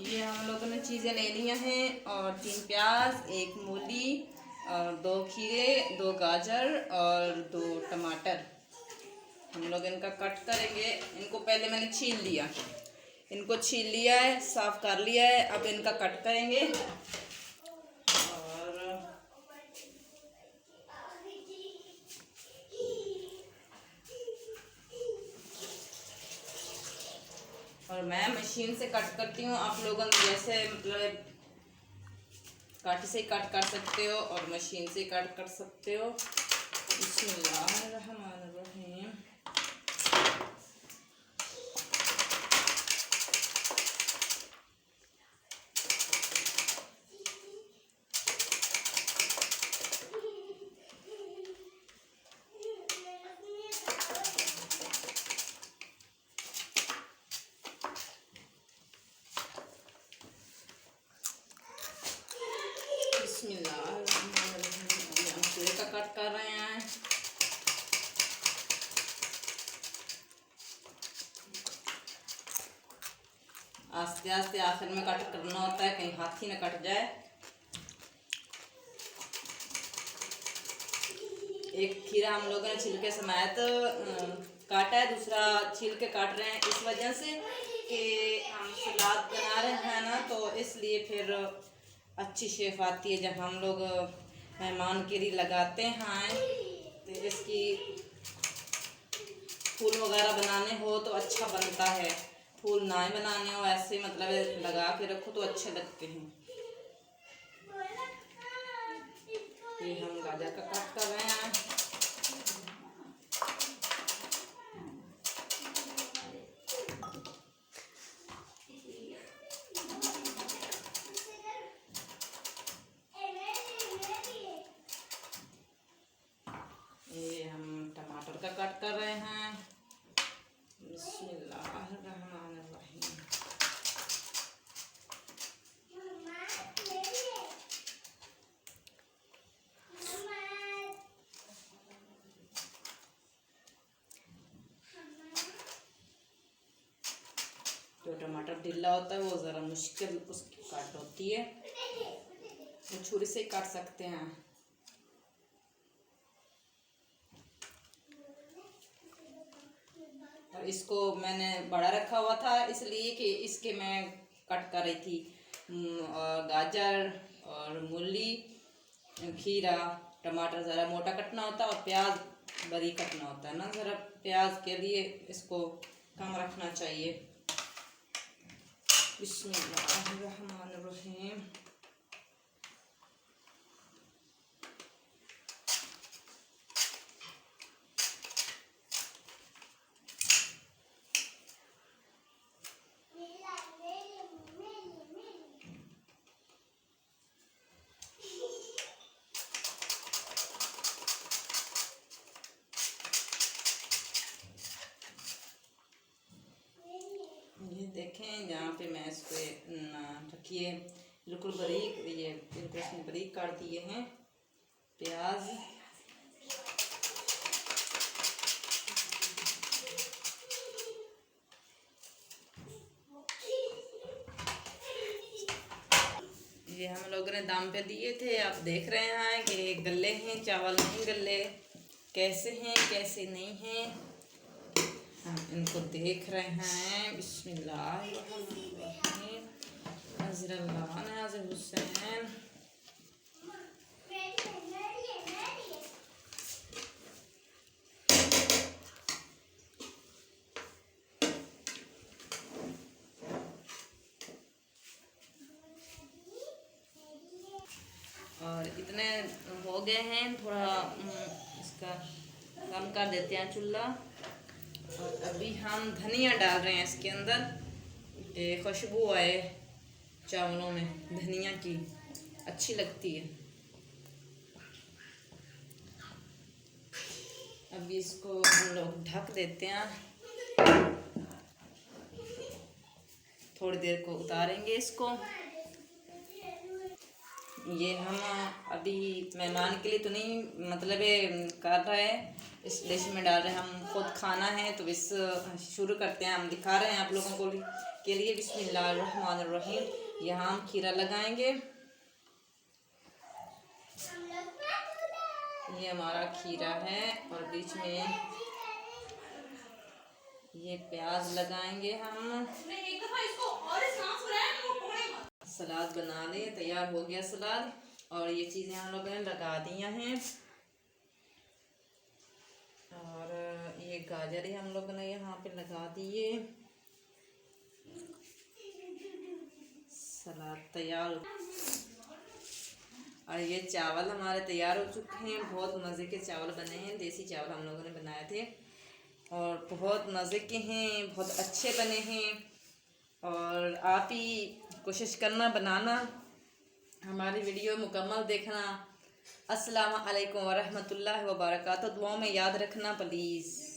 ये हम लोगों ने चीज़ें ले लिया हैं और 3 प्याज, 1 मूली और 2 खीरे, 2 गाजर और 2 टमाटर। हम लोग इनका कट करेंगे। इनको पहले मैंने छील लिया, इनको छील लिया है, साफ कर लिया है। अब इनका कट करेंगे और मैं मशीन से कट करती हूँ। आप लोगों जैसे मतलब कांटे से कट कर सकते हो और मशीन से कट कर सकते हो। बिस्मिल्लाहिर्रहमानिर्रहीम। बिस्मिल्लाहिर्रहमानिर्रहीम। का कट कर रहे हैं। आस्ते आस्ते आखिर में कट करना होता है, कहीं हाथ ही न कट जाए। एक खीरा हम लोगों ने छिलके समेत काटा है, दूसरा छील के काट रहे हैं इस वजह से कि हम सलाद बना रहे हैं ना, तो इसलिए फिर अच्छी शेप आती है। जब हम लोग मेहमान के लिए लगाते हैं तो इसकी फूल वगैरह बनाने हो तो अच्छा बनता है। फूल ना बनाने हो, ऐसे मतलब लगा के रखो तो अच्छे लगते हैं। ये हम गाजर का कट कर रहे हैं। ये हम टमाटर का कट कर रहे हैं। बिस्मिल्लाहिर्रहमानिर्रहीम। जो टमाटर ढीला होता है वो ज़रा मुश्किल उसकी काट होती है, वो छुरी से काट सकते हैं। और इसको मैंने बड़ा रखा हुआ था इसलिए कि इसके मैं कट कर रही थी गाजर और मूली, खीरा, टमाटर ज़रा मोटा कटना होता है और प्याज बरीक कटना होता है ना। ज़रा प्याज के लिए इसको कम रखना चाहिए। बिस्मिल्लाहिर्रहमानिर्रहीम। ये देखें जहाँ पे मैं इसको रखिए बिल्कुल बारीक, ये बिल्कुल इसमें बारीक काट दिए हैं प्याज। ये हम लोगों ने दाम पे दिए थे। आप देख रहे हैं कि गले हैं, चावल नहीं गले, कैसे हैं कैसे नहीं हैं, हम इनको देख रहे हैं। बिस्मिल्लाहिर्रहमानिर्रहीम। नाज़िर हुसैन। और इतने हो गए हैं, थोड़ा इसका कम कर देते हैं चूल्हा। और अभी हम धनिया डाल रहे हैं इसके अंदर, खुशबू आए चावलों में, धनिया की अच्छी लगती है। अभी इसको हम लोग ढक देते हैं, थोड़ी देर को उतारेंगे इसको। ये हम अभी मेहमान के लिए तो नहीं मतलब कर रहे हैं, इस डिश में डाल रहे हैं। हम खुद खाना है तो इस शुरू करते हैं। हम दिखा रहे हैं आप लोगों को भी इसके लिए बिस्मिल्लाहिर्रहमानिर्रहीम यहाँ हम खीरा लगाएंगे। ये हमारा खीरा है और बीच में ये प्याज लगाएंगे हम। सलाद बना ले, तैयार हो गया सलाद। और ये चीज़ें हम लोगों ने लगा दी हैं। और ये गाजर ही हम लोगों ने यहाँ पे लगा दिए। सलाद तैयार। और ये चावल हमारे तैयार हो चुके हैं। बहुत मज़े के चावल बने हैं, देसी चावल हम लोगों ने बनाए थे और बहुत मज़े के हैं, बहुत अच्छे बने हैं। और आप ही कोशिश करना बनाना, हमारी वीडियो मुकम्मल देखना। अस्सलाम वालेकुम वरहमतुल्लाहि व बरकातहू। दुआओं में याद रखना प्लीज़।